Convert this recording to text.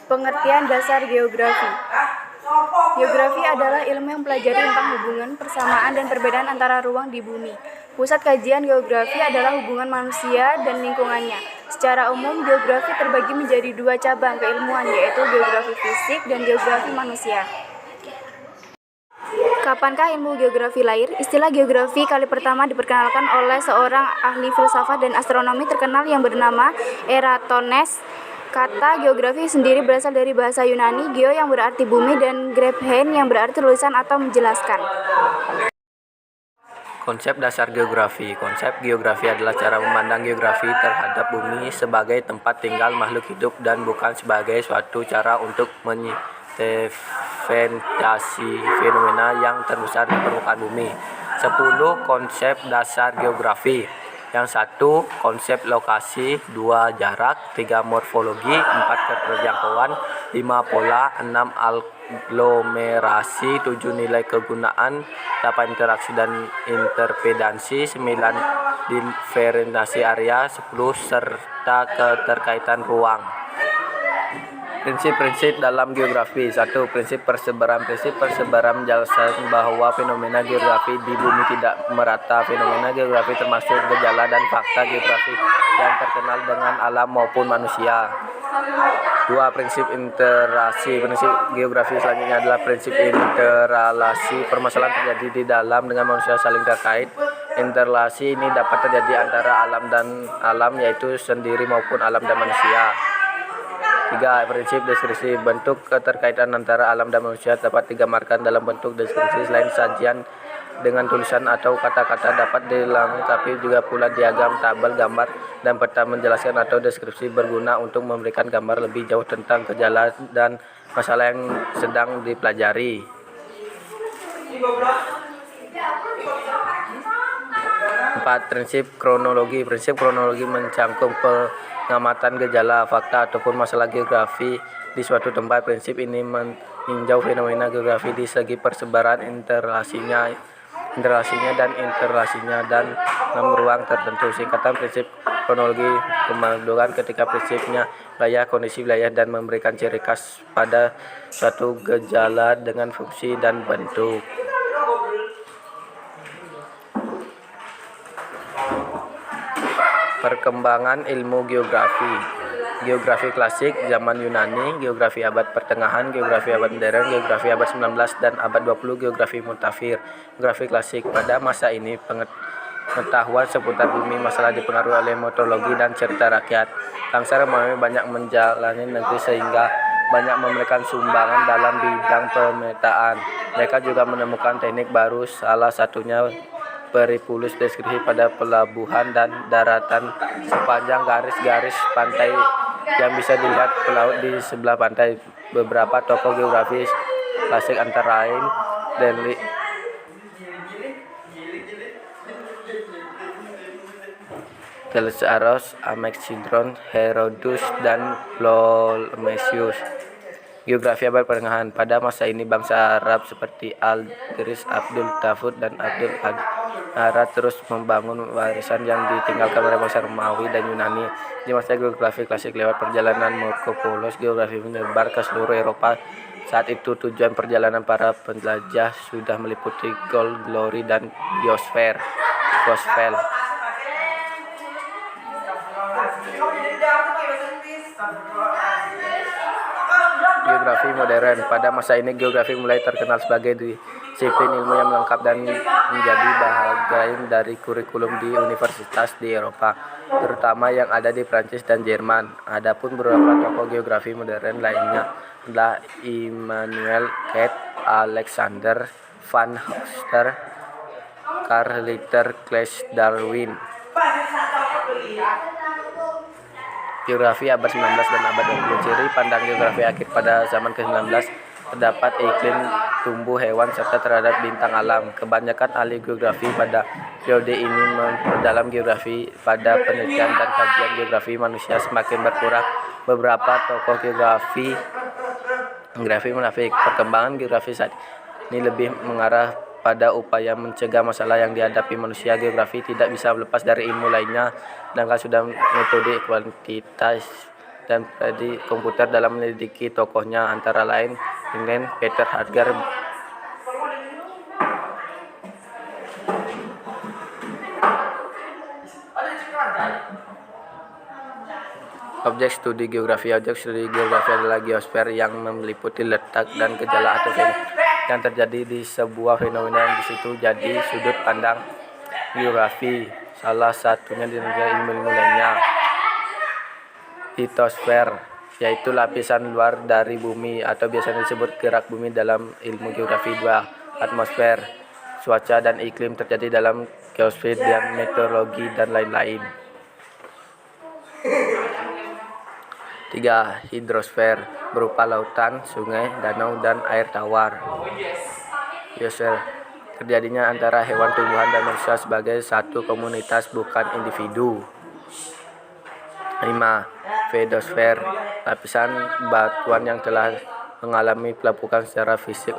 Pengertian dasar geografi. Geografi adalah ilmu yang mempelajari tentang hubungan, persamaan, dan perbedaan antara ruang di bumi. Pusat kajian geografi adalah hubungan manusia dan lingkungannya. Secara umum, geografi terbagi menjadi dua cabang keilmuan, yaitu geografi fisik dan geografi manusia. Kapankah ilmu geografi lahir? Istilah geografi kali pertama diperkenalkan oleh seorang ahli filsafat dan astronomi terkenal yang bernama Eratosthenes. Kata geografi sendiri berasal dari bahasa Yunani, geo yang berarti bumi dan graphein yang berarti tulisan atau menjelaskan. Konsep dasar geografi. Konsep geografi adalah cara memandang geografi terhadap bumi sebagai tempat tinggal makhluk hidup dan bukan sebagai suatu cara untuk menginterpretasi fenomena yang terbesar di permukaan bumi. 10 konsep dasar geografi. Yang 1. Konsep lokasi, 2. Jarak, 3. Morfologi, 4. Keterjangkauan, 5. Pola, 6. Aglomerasi, 7. Nilai kegunaan, 8. Interaksi dan interpretasi, 9. Diferensiasi area, 10. Serta keterkaitan ruang. Prinsip-prinsip dalam geografi. 1. Prinsip persebaran. Prinsip persebaran menjelaskan bahwa fenomena geografi di bumi tidak merata. Fenomena geografi termasuk gejala dan fakta geografi yang terkenal dengan alam maupun manusia. 2. Prinsip interaksi. Prinsip geografi selanjutnya adalah prinsip interrelasi. Permasalahan terjadi di dalam dengan manusia saling terkait. Interrelasi ini dapat terjadi antara alam dan alam, yaitu sendiri maupun alam dan manusia. 3. Prinsip deskripsi. Bentuk keterkaitan antara alam dan manusia dapat digambarkan dalam bentuk deskripsi. Selain sajian dengan tulisan atau kata-kata, dapat dilengkapi juga pula diagram, tabel, gambar, dan peta menjelaskan atau deskripsi berguna untuk memberikan gambar lebih jauh tentang gejala dan masalah yang sedang dipelajari. 4. Prinsip kronologi. Prinsip kronologi mencangkup pengamatan gejala, fakta, ataupun masalah geografi di suatu tempat. Prinsip ini meninjau fenomena geografi di segi persebaran, interrelasinya dan dalam ruang tertentu. Singkatan prinsip kronologi kemudian ketika prinsipnya wilayah, kondisi wilayah, dan memberikan ciri khas pada suatu gejala dengan fungsi dan bentuk. Perkembangan ilmu geografi. Geografi klasik zaman Yunani, geografi abad pertengahan, geografi abad modern, geografi abad 19 dan abad 20, geografi mutakhir. Geografi klasik. Pada masa ini pengetahuan seputar bumi masalah dipengaruhi oleh meteorologi dan cerita rakyat. Bangsa Romawi banyak menjalani negeri sehingga banyak memberikan sumbangan dalam bidang pemetaan. Mereka juga menemukan teknik baru, salah satunya Peripulus deskripsi pada pelabuhan dan daratan sepanjang garis-garis pantai yang bisa dilihat pelaut di sebelah pantai. Beberapa tokoh geografi klasik antara lain Ptolemaeus, Anaxagoras, Herodotus, dan Ptolemaios. Geografi abad pertengahan. Pada masa ini bangsa Arab seperti Al-Giris, Abdul Tafud, dan Abdul Ara terus membangun warisan yang ditinggalkan oleh bangsa Romawi dan Yunani. Di masa geografi klasik, lewat perjalanan Marco Polo, geografi menyebar ke seluruh Eropa. Saat itu tujuan perjalanan para penjelajah sudah meliputi Gold Glory dan Gospel. Geografi modern. Pada masa ini geografi mulai terkenal sebagai disiplin ilmu yang lengkap dan menjadi bagian dari kurikulum di universitas di Eropa, terutama yang ada di Prancis dan Jerman. Adapun beberapa tokoh geografi modern lainnya adalah Immanuel Kant, Alexander van Humboldt, Carl Litter, Charles Darwin. Geografi abad 19 dan abad 20. Ciri pandang geografi akhir pada zaman ke-19 terdapat iklim, tumbuh hewan, serta terhadap bintang alam. Kebanyakan ahli geografi pada periode ini memperdalam geografi pada penelitian dan kajian geografi manusia semakin berkurang. Beberapa tokoh geografi munafik. Perkembangan geografi saat ini lebih mengarah pada upaya mencegah masalah yang dihadapi manusia. Geografi tidak bisa lepas dari ilmu lainnya, sedangkan sudah metode kuantitatif dan predi komputer dalam menyelidiki tokohnya, antara lain dengan Peter Hadgar. Objek studi geografi adalah geosfer yang meliputi letak dan gejala atau fenomena yang terjadi di sebuah fenomena yang di situ jadi sudut pandang geografi. Salah satunya di ilmu lainnya. Litosfer, yaitu lapisan luar dari bumi atau biasanya disebut gerak bumi dalam ilmu geografi. 2. Atmosfer, cuaca dan iklim terjadi dalam geosfer dan meteorologi dan lain-lain. 3. Hidrosfer, berupa lautan, sungai, danau, dan air tawar. Biosfer, terjadinya antara hewan, tumbuhan, dan manusia sebagai satu komunitas, bukan individu. 5. Fedosfer, lapisan batuan yang telah mengalami pelepukan secara fisik